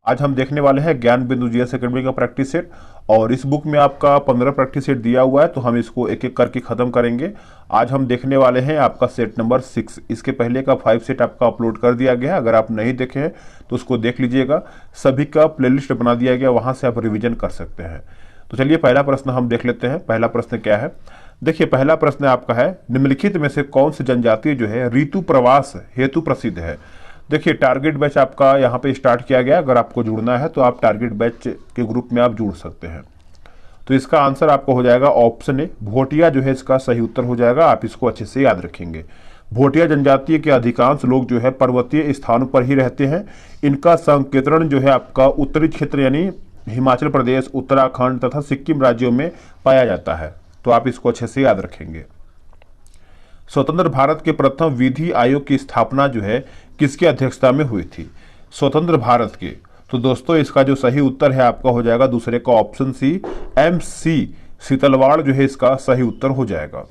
आज हम देखने वाले हैं ज्ञान बिंदु जीएस एकेडमी का प्रैक्टिस सेट। और इस बुक में आपका 15 प्रैक्टिस सेट दिया हुआ है, तो हम इसको एक एक करके खत्म करेंगे। आज हम देखने वाले हैं आपका सेट नंबर 6। इसके पहले का 5 सेट आपका अपलोड कर दिया गया है, अगर आप नहीं देखे हैं तो उसको देख लीजिएगा। सभी का प्लेलिस्ट बना दिया गया, वहां से आप रिविजन कर सकते हैं। तो चलिए पहला प्रश्न हम देख लेते हैं। पहला प्रश्न क्या है, देखिए पहला प्रश्न आपका है, निम्नलिखित में से कौन सी जनजाति जो है ऋतु प्रवास हेतु प्रसिद्ध है। देखिए टारगेट बैच आपका यहाँ पे स्टार्ट किया गया, अगर आपको जुड़ना है तो आप टारगेट बैच के ग्रुप में आप जुड़ सकते हैं। तो इसका आंसर आपको हो जाएगा ऑप्शन ए, भोटिया जो है इसका सही उत्तर हो जाएगा। आप इसको अच्छे से याद रखेंगे। भोटिया जनजाति के अधिकांश लोग जो है पर्वतीय स्थानों पर ही रहते हैं। इनका संकेतरण जो है आपका उत्तरी क्षेत्र यानी हिमाचल प्रदेश, उत्तराखंड तथा सिक्किम राज्यों में पाया जाता है। तो आप इसको अच्छे से याद रखेंगे। स्वतंत्र भारत के प्रथम विधि आयोग की स्थापना जो है किसकी अध्यक्षता में हुई थी। स्वतंत्र भारत के, तो दोस्तों इसका जो सही उत्तर है आपका हो जाएगा दूसरे का ऑप्शन सी, MC सीतलवाड़ जो है इसका सही उत्तर हो जाएगा।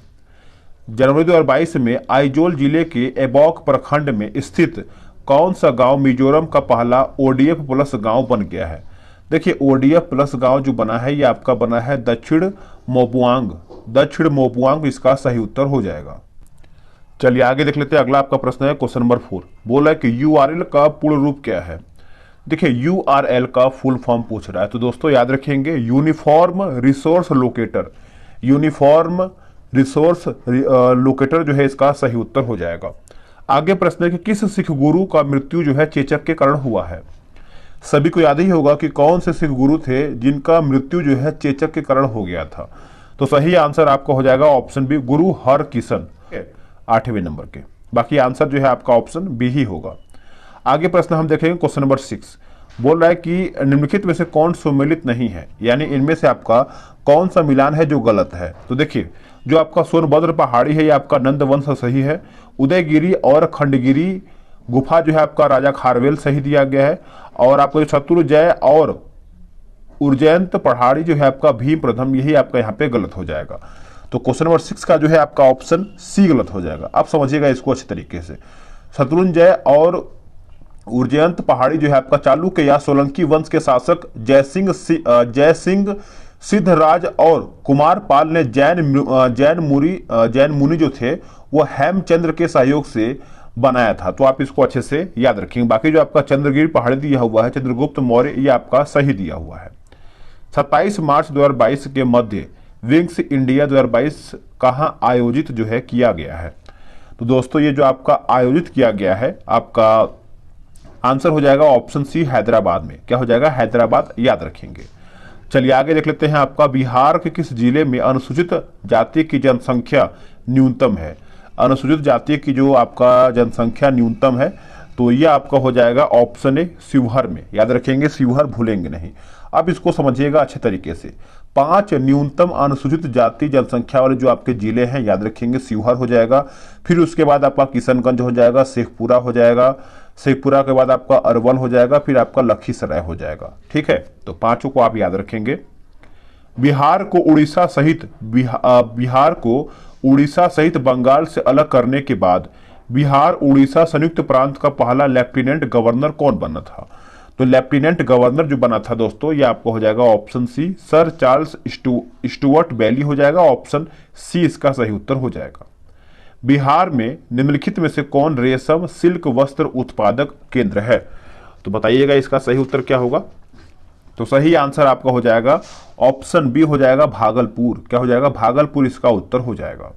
जनवरी 2022 में आइजोल जिले के एबॉक प्रखंड में स्थित कौन सा गांव मिजोरम का पहला ODF प्लस गांव बन गया है। देखिए ODF प्लस गांव जो बना है ये आपका बना है दक्षिण मोपुआंग। दक्षिण मोपुआंग इसका सही उत्तर हो जाएगा। चलिए आगे देख लेते हैं। अगला आपका प्रश्न है क्वेश्चन नंबर 4। बोला है कि URL का पूर्ण रूप क्या है। देखिए URL का फुल फॉर्म पूछ रहा है, तो दोस्तों याद रखेंगे uniform resource locator. Uniform resource locator जो है इसका सही उत्तर हो जाएगा। आगे प्रश्न है कि किस सिख गुरु का मृत्यु जो है चेचक के कारण हुआ है। सभी को याद ही होगा कि कौन से सिख गुरु थे जिनका मृत्यु जो है चेचक के कारण हो गया था। तो सही आंसर आपका हो जाएगा ऑप्शन बी, गुरु हरकिशन, 8वें नंबर के। बाकी आंसर जो है आपका ऑप्शन बी ही होगा। आगे प्रश्न हम देखेंगे क्वेश्चन नंबर 6। बोल रहा है कि निम्नलिखित में से कौन सुमेलित नहीं है, यानी इनमें से आपका कौन सा मिलान है जो गलत है। तो देखिए जो आपका सोनभद्र पहाड़ी है ये आपका नंदवंश सही है। उदयगिरी और खंडगिरी गुफा जो है आपका राजा खारवेल सही दिया गया है। और आपको शत्रुंजय और उज्जैन पहाड़ी जो है आपका भीम प्रथम, यही आपका यहाँ पे गलत हो जाएगा। तो क्वेश्चन नंबर 6 का जो है आपका ऑप्शन सी गलत हो जाएगा। आप समझिएगा इसको अच्छे तरीके से। शत्रुंजय और उज्जैन पहाड़ी जो है आपका चालुक्य या सोलंकी वंश के शासक जयसिंह सिद्धराज और कुमारपाल ने जैन मुनि जो थे वो हेमचंद्र के सहयोग से बनाया था। तो आप इसको अच्छे से याद रखेंगे। बाकी जो आपका चंद्रगिरी पहाड़ी दिया हुआ है चंद्रगुप्त मौर्य, ये आपका सही दिया हुआ है। 27 मार्च 2022 के मध्य विंग्स इंडिया 2022 कहाँ आयोजित जो है किया गया है। तो दोस्तों ये जो आपका आयोजित किया गया है आपका आंसर हो जाएगा ऑप्शन सी, हैदराबाद में। क्या हो जाएगा, हैदराबाद, याद रखेंगे। चलिए आगे देख लेते हैं। आपका बिहार के किस जिले में अनुसूचित जाति की जनसंख्या न्यूनतम है। अनुसूचित जाति की जो आपका जनसंख्या न्यूनतम है तो ये आपका हो जाएगा ऑप्शन ए, शिवहर में। याद रखेंगे, शिवहर भूलेंगे नहीं। अब इसको समझिएगा अच्छे तरीके से। 5 न्यूनतम अनुसूचित जाति जनसंख्या वाले जो आपके जिले हैं, याद रखेंगे शिवहर हो जाएगा। फिर उसके बाद आपका किशनगंज हो जाएगा, शेखपुरा हो जाएगा, शेखपुरा के बाद आपका अरवल हो जाएगा, फिर आपका लखीसराय हो जाएगा। ठीक है, तो 5 को आप याद रखेंगे। बिहार को उड़ीसा सहित बंगाल से अलग करने के बाद बिहार उड़ीसा संयुक्त प्रांत का पहला लेफ्टिनेंट गवर्नर कौन बना था। तो लेफ्टिनेंट गवर्नर जो बना था दोस्तों ये आपको हो जाएगा option C, sir Charles Stuart Bailey हो जाएगा। ऑप्शन सी इसका सही उत्तर हो जाएगा। बिहार में निम्नलिखित में से कौन रेशम सिल्क वस्त्र उत्पादक केंद्र है। तो बताइएगा इसका सही उत्तर क्या होगा। तो सही आंसर आपका हो जाएगा ऑप्शन बी हो जाएगा, भागलपुर। क्या हो जाएगा, भागलपुर इसका उत्तर हो जाएगा।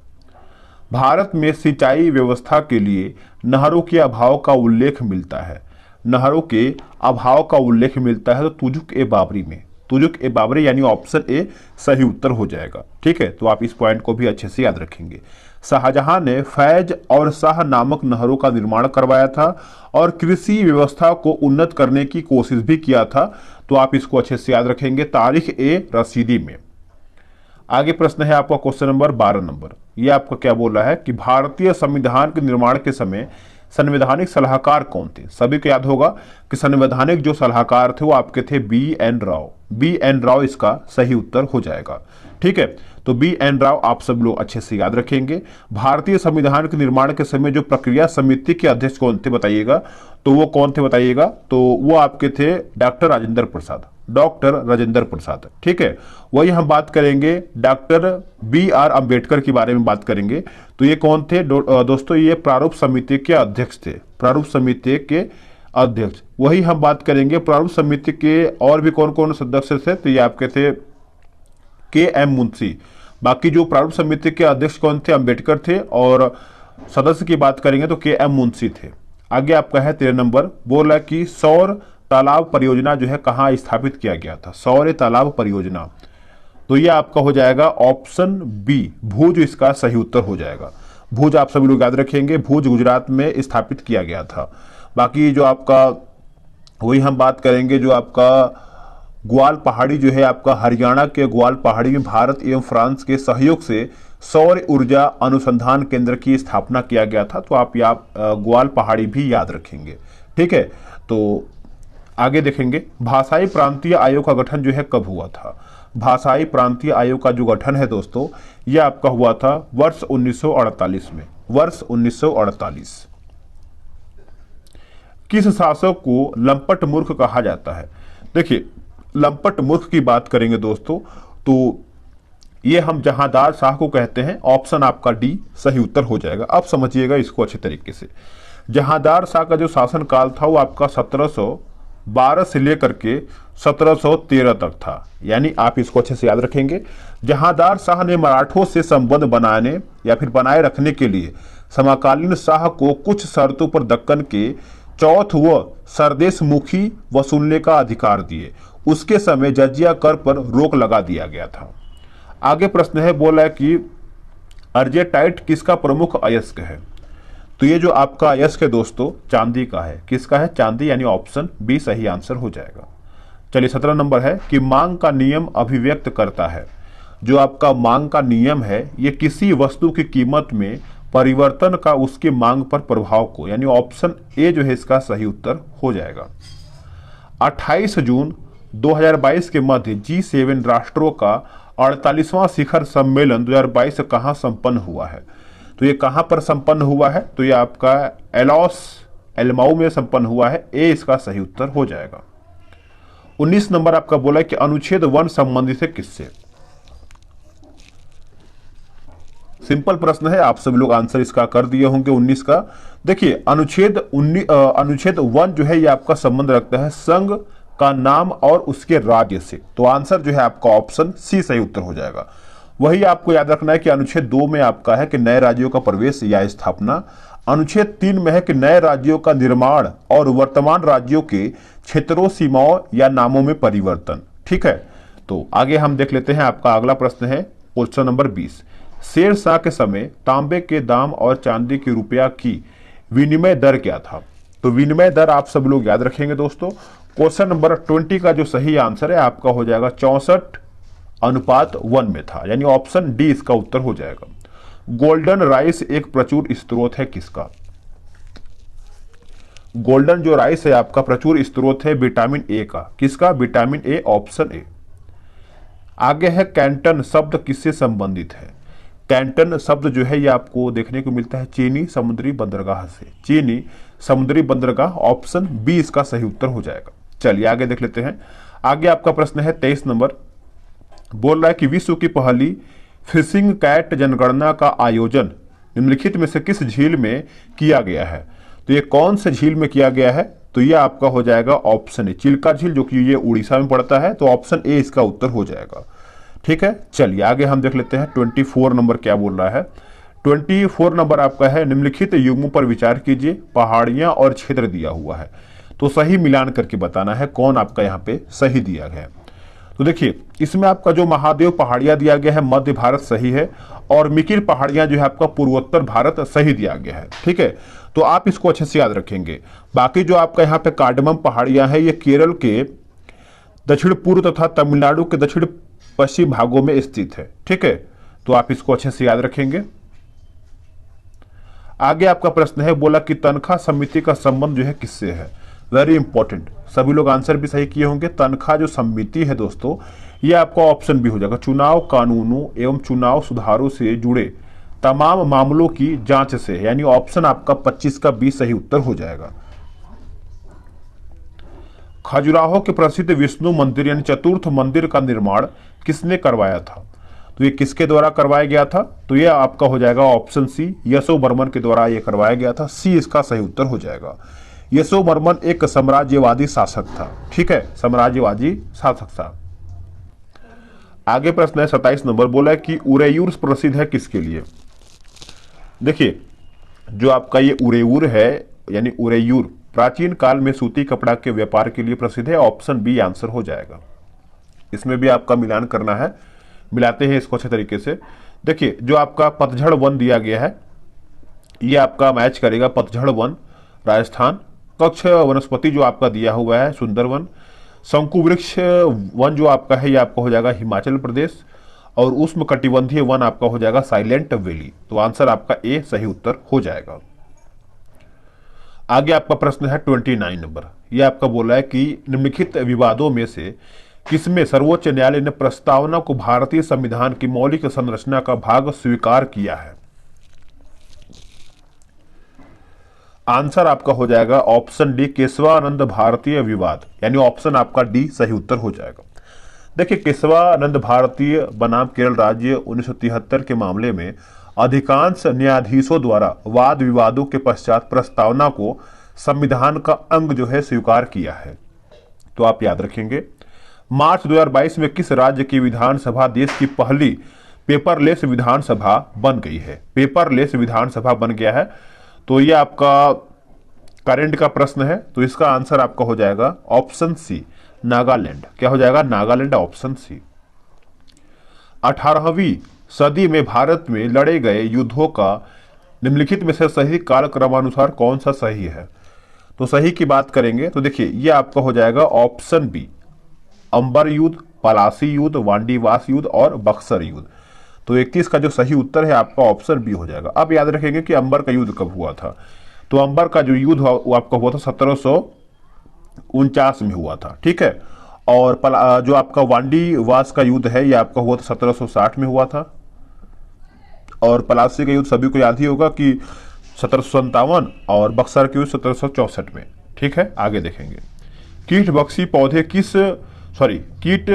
भारत में सिंचाई व्यवस्था के लिए नहरों के अभाव का उल्लेख मिलता है। नहरों के अभाव का उल्लेख मिलता है तो तुजुक ए बाबरी में। तुजुक ए बाबरी यानी ऑप्शन ए सही उत्तर हो जाएगा। ठीक है, तो आप इस पॉइंट को भी अच्छे से याद रखेंगे। शाहजहां ने फैज और शाह नामक नहरों का निर्माण करवाया था और कृषि व्यवस्था को उन्नत करने की कोशिश भी किया था। तो आप इसको अच्छे से याद रखेंगे, तारीख ए रसीदी में। आगे प्रश्न है आपका क्वेश्चन नंबर 12 नंबर। ये आपका क्या बोल रहा है कि भारतीय संविधान के निर्माण के समय संवैधानिक सलाहकार कौन थे। सभी को याद होगा कि संवैधानिक जो सलाहकार थे वो आपके थे B.N. राव। B.N. राव इसका सही उत्तर हो जाएगा। ठीक है, तो बी एन राव आप सब लोग अच्छे से याद रखेंगे। भारतीय संविधान के निर्माण के समय जो प्रक्रिया समिति के अध्यक्ष कौन थे बताइएगा, तो वो कौन थे बताइएगा, तो वो आपके थे डॉक्टर राजेंद्र प्रसाद, डॉक्टर राजेंद्र प्रसाद। ठीक है, वही हम बात करेंगे डॉक्टर बी आर अम्बेडकर के बारे में बात करेंगे। तो ये कौन थे दोस्तों, ये प्रारूप समिति के अध्यक्ष थे, प्रारूप समिति के अध्यक्ष। वही हम बात करेंगे प्रारूप समिति के और भी कौन कौन सदस्य थे, तो ये आपके थे के एम मुंशी। बाकी जो प्रारूप समिति के अध्यक्ष कौन थे, अम्बेडकर थे, और सदस्य की बात करेंगे तो के एम मुंशी थे। आगे आपका है 13 नंबर, बोला कि सौर तालाब परियोजना जो है कहाँ स्थापित किया गया था, सौर तालाब परियोजना। तो ये आपका हो जाएगा ऑप्शन बी, भुज इसका सही उत्तर हो जाएगा। भुज आप सभी लोग याद रखेंगे, भुज गुजरात में स्थापित किया गया था। बाकी जो आपका वही हम बात करेंगे जो आपका ग्वाल पहाड़ी जो है आपका हरियाणा के ग्वाल पहाड़ी में भारत एवं फ्रांस के सहयोग से सौर ऊर्जा अनुसंधान केंद्र की स्थापना किया गया था। तो आप ग्वाल पहाड़ी भी याद रखेंगे। ठीक है, तो आगे देखेंगे भाषाई प्रांतीय आयोग का गठन जो है कब हुआ था। भाषाई प्रांतीय आयोग का जो गठन है दोस्तों, यह आपका हुआ था वर्ष 1948 में, वर्ष 1948। किस शासक को लंपट मूर्ख कहा जाता है। देखिए, लंपट मूर्ख की बात करेंगे दोस्तों, तो ये हम जहांदार शाह को कहते हैं। ऑप्शन आपका डी सही उत्तर हो जाएगा। अब समझिएगा इसको अच्छे तरीके से। जहांदार शाह का जो शासन काल था वो आपका 1712 से लेकर के 1713 तक था, यानी आप इसको अच्छे से याद रखेंगे। जहांदार शाह ने मराठों से संबंध बनाने या फिर बनाए रखने के लिए समकालीन शाह को कुछ शर्तों पर दक्कन के चौथ व सरदेश मुखी वसूलने का अधिकार दिए। उसके समय जजिया कर पर रोक लगा दिया गया था। आगे प्रश्न है, बोला कि अर्जेटाइट किसका प्रमुख अयस्क है। तो ये जो आपका अयस्क है दोस्तों चांदी का है। किसका है, चांदी, यानी ऑप्शन बी सही आंसर हो जाएगा। चलिए 17 नंबर है कि मांग का नियम अभिव्यक्त करता है। जो आपका मांग का नियम है ये किसी वस्तु की कीमत में परिवर्तन का उसकी मांग पर प्रभाव को, यानी ऑप्शन ए जो है इसका सही उत्तर हो जाएगा। 28 जून 2022 के मध्य G7 राष्ट्रों का 48वां शिखर सम्मेलन 2022 कहां संपन्न हुआ है। तो ये कहां पर संपन्न हुआ है, तो ये आपका एलॉस एल्माउ में संपन्न हुआ है। ए इसका सही उत्तर हो जाएगा। 19 नंबर आपका बोला कि अनुच्छेद 1 संबंधित है किससे। सिंपल प्रश्न है, आप सभी लोग आंसर इसका कर दिए होंगे 19 का। देखिए अनुच्छेद 1 जो है ये आपका संबंध रखता है संघ का नाम और उसके राज्य से। तो आंसर जो है आपका ऑप्शन सी सही उत्तर हो जाएगा। वही आपको याद रखना है कि अनुच्छेद 2 में आपका है कि नए राज्यों का प्रवेश या स्थापना। अनुच्छेद 3 में है कि नए राज्यों का निर्माण और वर्तमान राज्यों के क्षेत्रों, सीमाओं या नामों में परिवर्तन। ठीक है, तो आगे हम देख लेते हैं। आपका अगला प्रश्न है क्वेश्चन नंबर 20। शेर शाह के समय तांबे के दाम और चांदी के रुपया की विनिमय दर क्या था। तो विनिमय दर आप सब लोग याद रखेंगे दोस्तों। क्वेश्चन नंबर 20 का जो सही आंसर है आपका हो जाएगा 64:1 में था, यानी ऑप्शन डी इसका उत्तर हो जाएगा। गोल्डन राइस एक प्रचुर स्रोत है किसका। गोल्डन जो राइस है आपका प्रचुर स्रोत है विटामिन ए का। किसका, विटामिन ए, ऑप्शन ए। आगे है कैंटन शब्द किससे संबंधित है। कैंटन शब्द जो है ये आपको देखने को मिलता है चीनी समुद्री बंदरगाह से। चीनी समुद्री बंदरगाह, ऑप्शन बी इसका सही उत्तर हो जाएगा। चलिए आगे देख लेते हैं। आगे आपका प्रश्न है 23 नंबर, बोल रहा है कि विश्व की पहली फिशिंग कैट जनगणना का आयोजन निम्नलिखित में से किस झील में किया गया है। तो ये कौन से झील में किया गया है, तो ये आपका हो जाएगा ऑप्शन ए, चिल्का झील, जो कि ये उड़ीसा में पड़ता है। तो ऑप्शन ए इसका उत्तर हो जाएगा। ठीक है, चलिए आगे हम देख लेते हैं 24 नंबर क्या बोल रहा है। 24 नंबर आपका है निम्नलिखित युग्मों पर विचार कीजिए, पहाड़ियां और क्षेत्र दिया हुआ है। तो सही मिलान करके बताना है कौन आपका यहाँ पे सही दिया गया है। तो देखिए इसमें आपका जो महादेव पहाड़ियां दिया गया है मध्य भारत सही है, और मिकिर पहाड़ियां जो है आपका पूर्वोत्तर भारत सही दिया गया है। ठीक है, तो आप इसको अच्छे से याद रखेंगे। बाकी जो आपका यहाँ पे कार्डमम पहाड़ियां है ये केरल के दक्षिण पूर्व तथा तमिलनाडु के दक्षिण पश्चिम भागों में स्थित है। ठीक है, तो आप इसको अच्छे से याद रखेंगे। आगे आपका प्रश्न है, बोला कि तनख्वाह समिति का संबंध जो है किससे है। वेरी इंपॉर्टेंट, सभी लोग आंसर भी सही किए होंगे। तनख्वाह जो समिति है दोस्तों, ये आपका ऑप्शन बी हो जाएगा। चुनाव कानूनों एवं चुनाव सुधारों से जुड़े तमाम मामलों की जांच से, यानी ऑप्शन आपका 25 का 20 सही उत्तर हो जाएगा। खजुराहो के प्रसिद्ध विष्णु मंदिर यानी चतुर्थ मंदिर का निर्माण किसने करवाया था? तो ये किसके द्वारा करवाया गया था? तो ये आपका हो जाएगा ऑप्शन सी, यशोवर्मन के द्वारा ये करवाया गया था। सी इसका सही उत्तर हो जाएगा। यशोवर्मन एक साम्राज्यवादी शासक था, ठीक है, साम्राज्यवादी शासक था। आगे प्रश्न है 27 नंबर, बोला है कि उरेयूर प्रसिद्ध है किसके लिए? देखिए, जो आपका ये उरेयूर है यानी उरेयूर प्राचीन काल में सूती कपड़ा के व्यापार के लिए प्रसिद्ध है। ऑप्शन बी आंसर हो जाएगा। इसमें भी आपका मिलान करना है, मिलाते हैं इसको अच्छे तरीके से। देखिए, जो आपका पतझड़ वन दिया गया है, ये आपका मैच करेगा पतझड़ वन राजस्थान, कक्ष वनस्पति जो आपका दिया हुआ है सुंदरवन, शंकु वृक्ष वन जो आपका है ये आपका हो जाएगा हिमाचल प्रदेश, और उष्ण कटिबंधीय वन आपका हो जाएगा साइलेंट वैली। तो आंसर आपका ए सही उत्तर हो जाएगा। आगे आपका प्रश्न है 29 नंबर, ये आपका बोला है कि निम्नलिखित विवादों में से किसमें सर्वोच्च न्यायालय ने प्रस्तावना को भारतीय संविधान की मौलिक संरचना का भाग स्वीकार किया है? आंसर आपका हो जाएगा ऑप्शन डी, केशवानंद भारतीय विवाद, यानी ऑप्शन आपका डी सही उत्तर हो जाएगा। देखिए, केशवानंद भारतीय बनाम केरल राज्य 1973 के मामले में अधिकांश न्यायाधीशों द्वारा वाद विवादों के पश्चात प्रस्तावना को संविधान का अंग जो है स्वीकार किया है। तो आप याद रखेंगे, मार्च 2022 में किस राज्य की विधानसभा देश की पहली पेपरलेस विधानसभा बन गई है? पेपरलेस विधानसभा बन गया है। तो ये आपका करंट का प्रश्न है, तो इसका आंसर आपका हो जाएगा ऑप्शन सी, नागालैंड। क्या हो जाएगा? Nagaland, option C. 18वीं सदी में भारत में लड़े गए युद्धों का निम्नलिखित में से सही कालक्रमानुसार कौन सा सही है? तो सही की बात करेंगे तो देखिए, ये आपका हो जाएगा ऑप्शन बी, अंबर युद्ध, पलासी युद्ध, वांडीवास युद्ध और बक्सर युद्ध। तो 31 का जो सही उत्तर है आपका ऑप्शन बी हो जाएगा। अब याद रखेंगे कि अंबर का युद्ध कब हुआ था? तो अंबर का जो युद्ध हुआ वो आपका हुआ था 1749 में हुआ था, ठीक है। और जो आपका वांडीवास का युद्ध है ये आपका हुआ था 1760 में हुआ था। और पलासी का युद्ध सभी को याद ही होगा कि 1757, और बक्सर के युद्ध 1764 में, ठीक है। आगे देखेंगे, कीट भक्षी पौधे कीट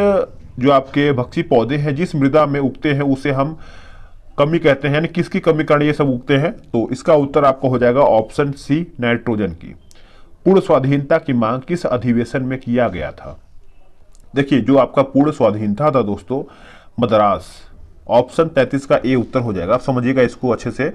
जो आपके भक्षी पौधे हैं जिस मृदा में उगते हैं उसे हम कमी कहते हैं, यानी किसकी कमी कारण ये सब उगते हैं? तो इसका उत्तर आपको हो जाएगा ऑप्शन सी, नाइट्रोजन की। पूर्ण स्वाधीनता की मांग किस अधिवेशन में किया गया था? देखिए, जो आपका पूर्ण स्वाधीनता था दोस्तों, मद्रास, ऑप्शन 33 का ए उत्तर हो जाएगा। आप समझिएगा इसको अच्छे से।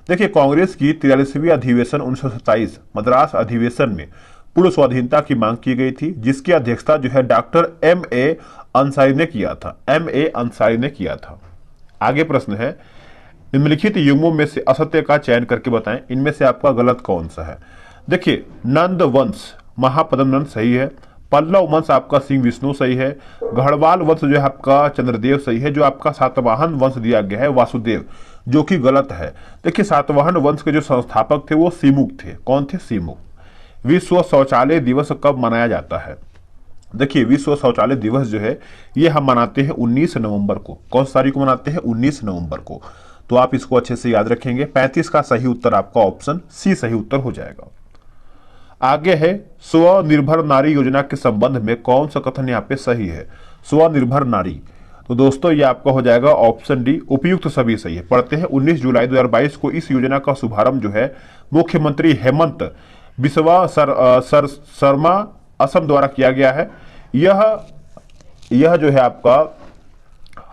देखिए, कांग्रेस की 43वीं अधिवेशन 1927 मद्रास अधिवेशन में पूर्ण स्वाधीनता की मांग की गई थी, जिसकी अध्यक्षता जो है डॉक्टर M.A. अंसारी ने किया था। M.A. अंसारी ने किया था। आगे प्रश्न है, निम्नलिखित युग्मों में से असत्य का चयन करके बताएं, इनमें से आपका गलत कौन सा है? देखिए, नंद वंश महापद्म नंद सही है, पल्लव वंश आपका सिंह विष्णु सही है, गढ़वाल वंश जो है आपका चंद्रदेव सही है, जो आपका सातवाहन वंश दिया गया है वासुदेव, जो कि गलत है। देखिए, सातवाहन वंश के जो संस्थापक थे वो सीमुक थे। कौन थे? सीमुक। विश्व शौचालय दिवस कब मनाया जाता है? देखिए, विश्व शौचालय दिवस जो है ये हम मनाते हैं 19 नवंबर को। कौन सी तारीख को मनाते हैं? 19 नवंबर को। तो आप इसको अच्छे से याद रखेंगे। 35 का सही उत्तर आपका ऑप्शन सी सही उत्तर हो जाएगा। आगे है, स्वनिर्भर नारी योजना के संबंध में कौन सा कथन यहाँ पे सही है? स्वनिर्भर नारी, तो दोस्तों ये आपका हो जाएगा ऑप्शन डी, उपयुक्त सभी सही है। पढ़ते हैं, 19 जुलाई 2022 को इस योजना का शुभारंभ जो है मुख्यमंत्री हेमंत बिस्वा शर्मा असम द्वारा किया गया है। यह जो है आपका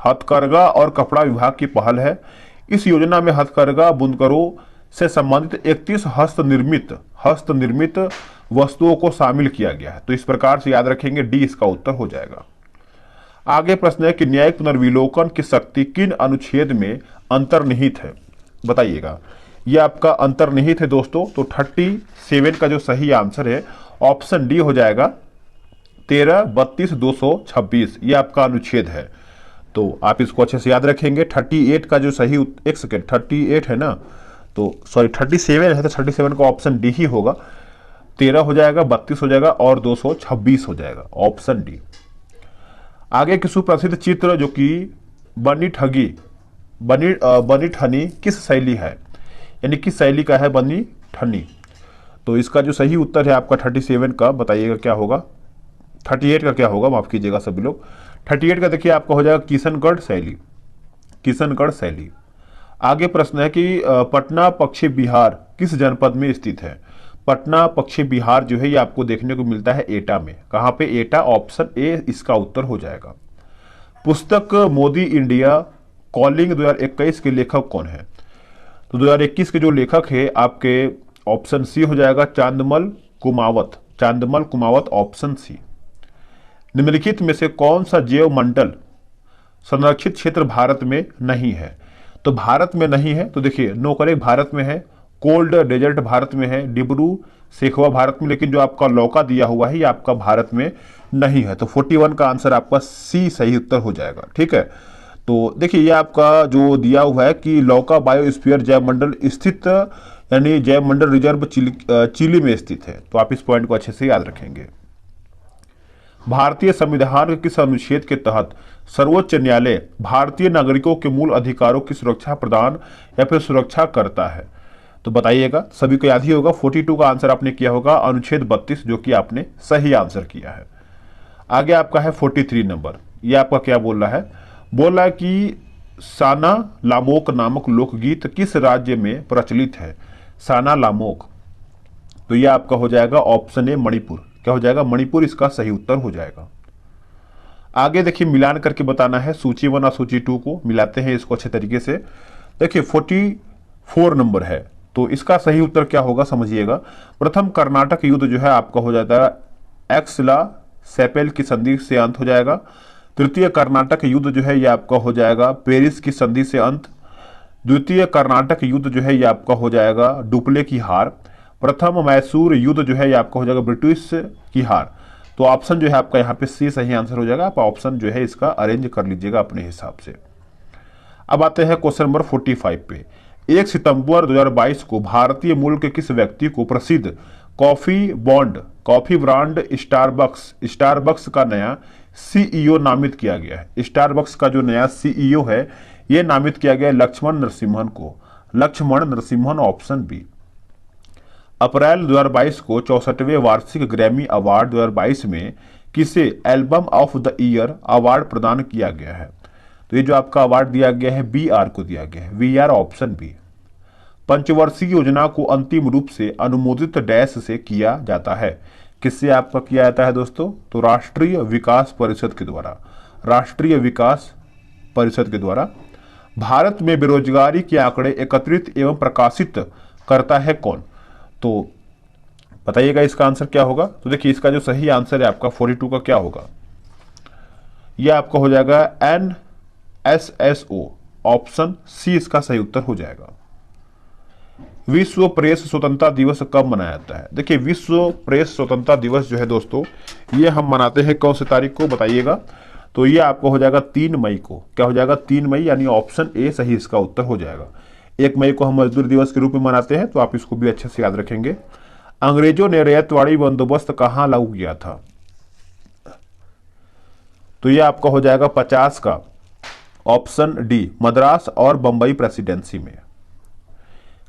हथकरघा और कपड़ा विभाग की पहल है। इस योजना में हथकरघा बुनकरों से संबंधित 31 हस्तनिर्मित वस्तुओं को शामिल किया गया है। तो इस प्रकार से याद रखेंगे, डी इसका उत्तर हो जाएगा। आगे प्रश्न है कि न्यायिक पुनर्विलोकन की शक्ति किन अनुच्छेद में अंतर्निहित है? बताइएगा। यह आपका अंतर्निहित है दोस्तों। तो 37 का जो सही आंसर है ऑप्शन डी हो जाएगा, 13, 32, 226, ये आपका अनुच्छेद है। तो आप इसको अच्छे से याद रखेंगे। 38 का जो सही, एक सेकेंड, 38 है ना, तो सॉरी 37 है, तो 37 का ऑप्शन डी ही होगा। 13 हो जाएगा, 32 हो जाएगा और 226 हो जाएगा, ऑप्शन डी। आगे की सुप्रसिद्ध चित्र जो कि बनी ठगी बनी ठनी किस शैली है, यानी किस शैली का है बनी ठनी। तो इसका जो सही उत्तर है आपका 37 का, बताइएगा क्या होगा, 38 का क्या होगा, माफ कीजिएगा सभी लोग। 38 का देखिए आपका हो जाएगा किशनगढ़ शैली, किशनगढ़ शैली। आगे प्रश्न है कि पटना पश्चिम बिहार किस जनपद में स्थित है। पटना पश्चिम बिहार जो है ये आपको देखने को मिलता है एटा में। कहां पे, एटा, ऑप्शन ए इसका उत्तर हो जाएगा। पुस्तक मोदी इंडिया कॉलिंग 2021 के लेखक कौन है। तो 2021 के जो लेखक है आपके, ऑप्शन सी हो जाएगा चांदमल कुमावत, चांदमल कुमावत, ऑप्शन सी। निम्नलिखित में से कौन सा जैव मंडल संरक्षित क्षेत्र भारत में नहीं है। तो भारत में नहीं है, तो देखिए नो करेक्ट, भारत में है। कोल्ड डेजर्ट भारत में है, डिब्रू सेखवा भारत में, लेकिन जो आपका लौका दिया हुआ है ये आपका भारत में नहीं है। तो 41 का आंसर आपका सी सही उत्तर हो जाएगा। ठीक है, तो देखिए ये आपका जो दिया हुआ है कि लौका बायोस्फीयर जैव मंडल स्थित, यानी जैव मंडल रिजर्व चिली में स्थित है। तो आप इस पॉइंट को अच्छे से याद रखेंगे। भारतीय संविधान के किस अनुच्छेद के तहत सर्वोच्च न्यायालय भारतीय नागरिकों के मूल अधिकारों की सुरक्षा प्रदान या फिर सुरक्षा करता है। तो बताइएगा, सभी को याद ही होगा। 42 का आंसर आपने किया होगा अनुच्छेद 32, जो कि आपने सही आंसर किया है। आगे आपका है 43 नंबर। ये आपका क्या बोल रहा है, बोल रहा है कि साना लामोक नामक लोकगीत किस राज्य में प्रचलित है। साना लामोक, तो ये आपका हो जाएगा ऑप्शन ए मणिपुर। क्या हो जाएगा, मणिपुर इसका सही उत्तर हो जाएगा। आगे देखिए मिलान करके बताना है, सूची 1 और सूची 2 को मिलाते हैं इसको अच्छे तरीके से। देखिए 44 नंबर है, तो इसका सही उत्तर क्या होगा समझिएगा। प्रथम कर्नाटक युद्ध जो है आपका हो जाता है एक्सला सेपेल की संधि से अंत हो जाएगा। तृतीय कर्नाटक युद्ध जो है ये आपका हो जाएगा पेरिस की संधि से अंत। द्वितीय कर्नाटक युद्ध जो है ये आपका हो जाएगा डुप्ले की हार। प्रथम मैसूर युद्ध जो है ये आपका हो जाएगा ब्रिटिश की हार। तो ऑप्शन जो है आपका यहाँ पे सी सही आंसर हो जाएगा। आप ऑप्शन जो है इसका अरेंज कर लीजिएगा अपने हिसाब से। अब आते हैं क्वेश्चन नंबर 45 पे। 1 सितंबर 2022 को भारतीय मूल के किस व्यक्ति को प्रसिद्ध कॉफी ब्रांड स्टारबक्स का नया सीईओ नामित किया गया है। स्टारबक्स का जो नया सीईओ है ये नामित किया गया है लक्ष्मण नरसिम्हन को, लक्ष्मण नरसिम्हन, ऑप्शन बी। अप्रैल 2022 को 64वें वार्षिक ग्रैमी अवार्ड 2022 में किसे album of the year award प्रदान किया गया है। तो ये जो आपका अवार्ड दिया गया है बीआर को दिया गया है, वीआर, ऑप्शन बी। पंचवर्षीय योजना को अंतिम रूप से अनुमोदित डैश से किया जाता है। किससे आपका किया जाता है दोस्तों, तो राष्ट्रीय विकास परिषद के द्वारा, राष्ट्रीय विकास परिषद के द्वारा। भारत में बेरोजगारी के आंकड़े एकत्रित एवं प्रकाशित करता है कौन। तो बताइएगा इसका आंसर क्या होगा। तो देखिए इसका जो सही आंसर है आपका 42 का क्या होगा, यह आपका हो जाएगा NSSO, ऑप्शन सी इसका सही उत्तर हो जाएगा। विश्व प्रेस स्वतंत्रता दिवस कब मनाया जाता है। देखिए विश्व प्रेस स्वतंत्रता दिवस जो है दोस्तों ये हम मनाते हैं कौन सी तारीख को, बताइएगा। तो ये आपको हो जाएगा 3 मई को। क्या हो जाएगा, 3 मई, यानी ऑप्शन ए सही इसका उत्तर हो जाएगा। 1 मई को हम मजदूर दिवस के रूप में मनाते हैं, तो आप इसको भी अच्छे से याद रखेंगे। अंग्रेजों ने रैयतवाड़ी बंदोबस्त कहां लागू किया था। तो ये आपका हो जाएगा 50 का, ऑप्शन डी, मद्रास और बंबई प्रेसिडेंसी में।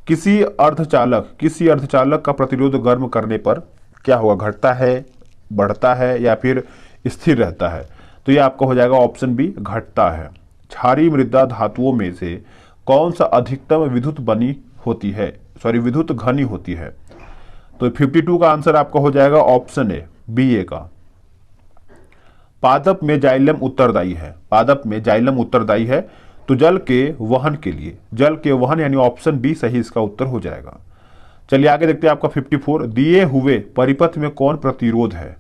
किसी अर्धचालक का प्रतिरोध गर्म करने पर क्या होगा, घटता है, बढ़ता है या फिर स्थिर रहता है। तो ये आपका हो जाएगा ऑप्शन बी, घटता है। क्षारीय मृदा धातुओं में से कौन सा अधिकतम विद्युत घनी होती है। तो 52 का आंसर आपका हो जाएगा ऑप्शन ए, बी ए का। पादप में जाइलम उत्तरदायी है, पादप में जाइलम उत्तरदायी है तो जल के वहन यानी ऑप्शन बी सही इसका उत्तर हो जाएगा। चलिए आगे देखते हैं आपका 54। दिए हुए परिपथ में कौन प्रतिरोध है।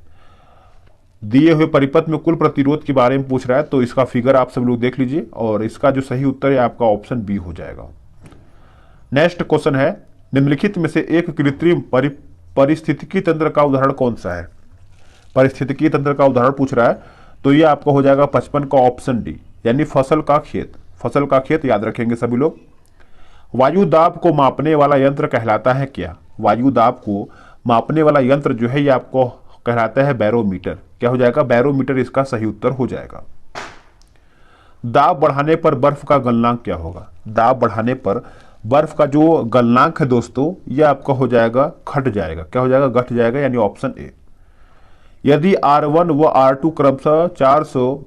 दिए हुए परिपथ में कुल प्रतिरोध के बारे में पूछ रहा है, तो इसका फिगर आप सब लोग देख लीजिए और इसका जो सही उत्तर है आपका ऑप्शन बी हो जाएगा। नेक्स्ट क्वेश्चन है, निम्नलिखित में से एक कृत्रिम परिस्थितिकी तंत्र का उदाहरण कौन सा है। परिस्थितिकी तंत्र का उदाहरण पूछ रहा है, तो ये आपका हो जाएगा 55 का, ऑप्शन डी, यानी फसल का खेत याद रखेंगे सभी लोग। वायु दाब को मापने वाला यंत्र कहलाता है क्या। वायु दाब को मापने वाला यंत्र जो है ये आपको कहलाता है बैरोमीटर। क्या हो जाएगा? बैरोमीटर इसका सही उत्तर हो जाएगा। दाब बढ़ाने पर बर्फ का गलनांक क्या होगा? दाब बढ़ाने पर बर्फ का जो गलनांक है दोस्तों ये आपका हो जाएगा घट जाएगा। क्या हो जाएगा? घट जाएगा, यानी ऑप्शन ए। यदि R1 व R2 क्रमशः 400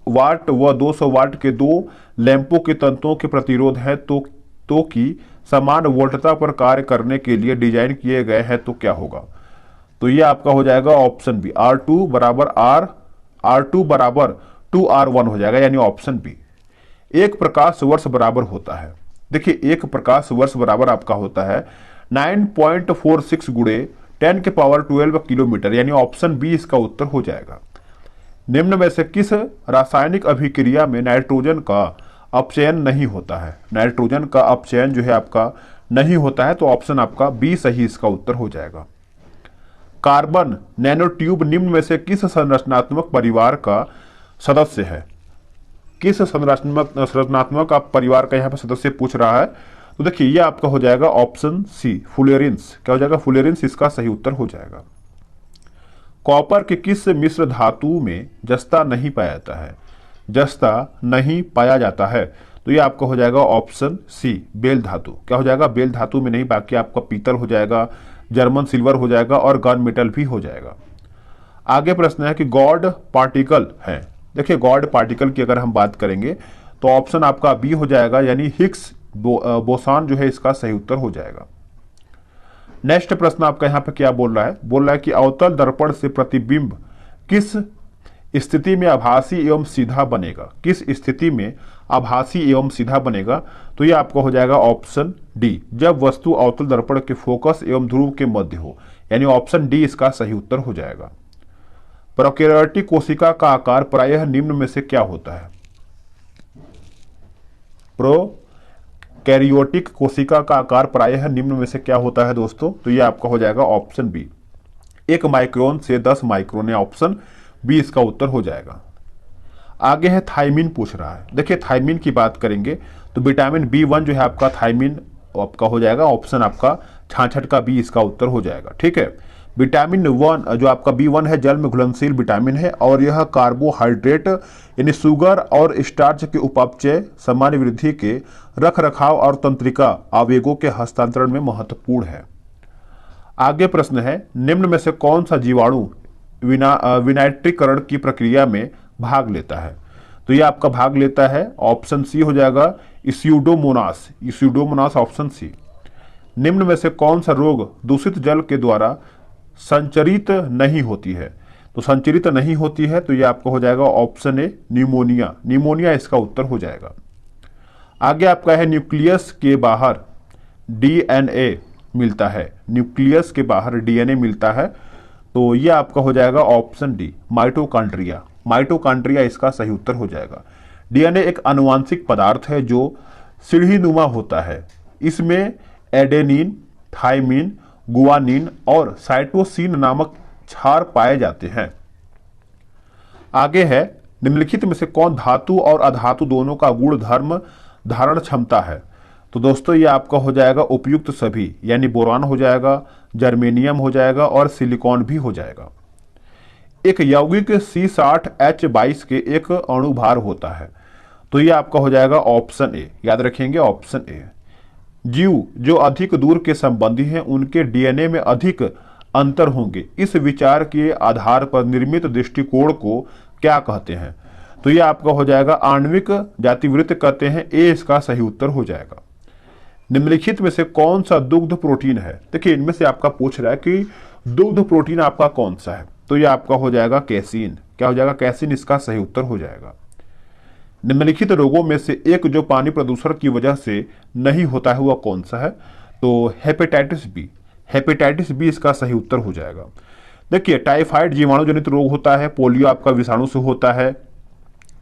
वाट व 200 वाट के दो लैंपों के तंतुओं के प्रतिरोध है तो कि समान वोल्टता पर कार्य करने के लिए डिजाइन किए गए हैं तो क्या होगा? तो ये आपका हो जाएगा ऑप्शन बी, R2 बराबर 2R1 हो जाएगा, यानी ऑप्शन बी। एक प्रकाश वर्ष बराबर होता है, देखिए एक प्रकाश वर्ष बराबर आपका होता है 9.46 गुणे 10 के पावर 12 किलोमीटर, यानी ऑप्शन बी इसका उत्तर हो जाएगा। निम्न में से किस रासायनिक अभिक्रिया में नाइट्रोजन का अपचयन नहीं होता है? नाइट्रोजन का अपचयन जो है आपका नहीं होता है, तो ऑप्शन आपका बी सही इसका उत्तर हो जाएगा। कार्बन नैनोट्यूब निम्न में से किस संरचनात्मक परिवार का सदस्य है? किस संरचनात्मक परिवार का यहाँ पे सदस्य पूछ रहा है, तो देखिए ये आपका हो जाएगा ऑप्शन सी, फुलेरिन्स। क्या हो जाएगा? फुलेरिन्स इसका सही उत्तर हो जाएगा। कॉपर के किस मिश्र धातु में जस्ता नहीं पाया जाता है? जस्ता नहीं पाया जाता है, तो ये आपका हो जाएगा ऑप्शन सी, बेल धातु। क्या हो जाएगा? बेल धातु में नहीं, बाकी आपका पीतल हो जाएगा, जर्मन सिल्वर हो जाएगा और गन मेटल भी हो जाएगा। आगे प्रश्न है कि गॉड पार्टिकल है। देखिए गॉड पार्टिकल की अगर हम बात करेंगे तो ऑप्शन आपका बी हो जाएगा, यानी हिग्स बोसान जो है इसका सही उत्तर हो जाएगा। नेक्स्ट प्रश्न आपका यहाँ पे क्या बोल रहा है? बोल रहा है कि अवतल दर्पण से प्रतिबिंब किस स्थिति में आभासी एवं सीधा बनेगा? किस स्थिति में आभासी एवं सीधा बनेगा? तो ये आपका हो जाएगा ऑप्शन डी, जब वस्तु अवतल दर्पण के फोकस एवं ध्रुव के मध्य हो, यानी ऑप्शन डी इसका सही उत्तर हो जाएगा। प्रोकैरियोटिक कोशिका का आकार प्रायः निम्न में से क्या होता है? प्रोकैरियोटिक कोशिका का आकार प्रायः निम्न में से क्या होता है दोस्तों? तो ये आपका हो जाएगा ऑप्शन बी, 1 माइक्रोन से 10 माइक्रोन, या ऑप्शन बी इसका उत्तर हो जाएगा। आगे है थायमिन पूछ रहा है। देखिए थायमिन की बात करेंगे तो विटामिन B1 जो है आपका थायमिन आपका हो जाएगा ऑप्शन आपका 66 का बी इसका उत्तर हो जाएगा। ठीक है, विटामिन 1 जो आपका B1 है जल में घुलनशील विटामिन है और यह कार्बोहाइड्रेट यानी शुगर और स्टार्च के उपापचय, सामान्य वृद्धि के रख रखाव और तंत्रिका आवेगों के हस्तांतरण में महत्वपूर्ण है। आगे प्रश्न है, निम्न में से कौन सा जीवाणु विनाइट्रीकरण की प्रक्रिया में भाग लेता है? तो ये आपका भाग लेता है ऑप्शन सी हो जाएगा, स्यूडोमोनास ऑप्शन सी। निम्न में से कौन सा रोग दूषित जल के द्वारा संचरित नहीं होती है? तो संचरित नहीं होती है, तो ये आपका हो जाएगा ऑप्शन ए, न्यूमोनिया। न्यूमोनिया इसका उत्तर हो जाएगा। आगे आपका है न्यूक्लियस के बाहर डीएनए मिलता है, न्यूक्लियस के बाहर डीएनए मिलता है, तो ये आपका हो जाएगा ऑप्शन डी, माइटोकॉन्ड्रिया। माइटोकॉन्ड्रिया इसका सही उत्तर हो जाएगा। डीएनए एक आनुवांशिक पदार्थ है जो सीढ़ीनुमा होता है। इसमें एडेनिन, थाइमिन, गुआनिन और साइटोसिन नामक क्षार पाए जाते हैं। आगे है, निम्नलिखित में से कौन धातु और अधातु दोनों का गुण धर्म धारण क्षमता है? तो दोस्तों ये आपका हो जाएगा उपयुक्त सभी, यानी बोरान हो जाएगा, जर्मेनियम हो जाएगा और सिलिकॉन भी हो जाएगा। एक यौगिक C60H22 के एक अणु भार होता है, तो ये आपका हो जाएगा ऑप्शन ए, याद रखेंगे ऑप्शन ए। जीव जो अधिक दूर के संबंधी हैं उनके डीएनए में अधिक अंतर होंगे, इस विचार के आधार पर निर्मित दृष्टिकोण को क्या कहते हैं? तो ये आपका हो जाएगा आणविक जातिवृत्त कहते हैं, ए इसका सही उत्तर हो जाएगा। निम्नलिखित में से कौन सा दुग्ध प्रोटीन है? देखिए इनमें से आपका पूछ रहा है कि दुग्ध प्रोटीन आपका कौन सा है, तो ये आपका हो जाएगा कैसीन। क्या हो जाएगा? कैसीन इसका सही उत्तर हो जाएगा। निम्नलिखित रोगों में से एक जो पानी प्रदूषण की वजह से नहीं होता है वह कौन सा है? तो हेपेटाइटिस बी। हेपेटाइटिस बी इसका सही उत्तर हो जाएगा। देखिए टाइफाइड जीवाणु जनित रोग होता है, पोलियो आपका विषाणु से होता है।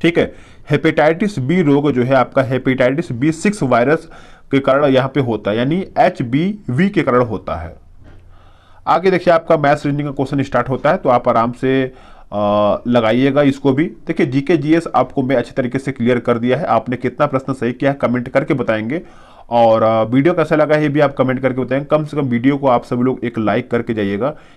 ठीक है, हेपेटाइटिस बी रोग जो है आपका हेपेटाइटिस B6 वायरस के कारण यहाँ पे होता है, यानी HBV के कारण होता है। आगे देखिए आपका मैथ्स रीजनिंग का क्वेश्चन स्टार्ट होता है, तो आप आराम से लगाइएगा इसको भी। देखिए जीके जीएस आपको मैं अच्छे तरीके से क्लियर कर दिया है। आपने कितना प्रश्न सही किया है कमेंट करके बताएंगे, और वीडियो कैसा लगा ये भी आप कमेंट करके बताएं। कम से कम वीडियो को आप सभी लोग एक लाइक करके जाइएगा,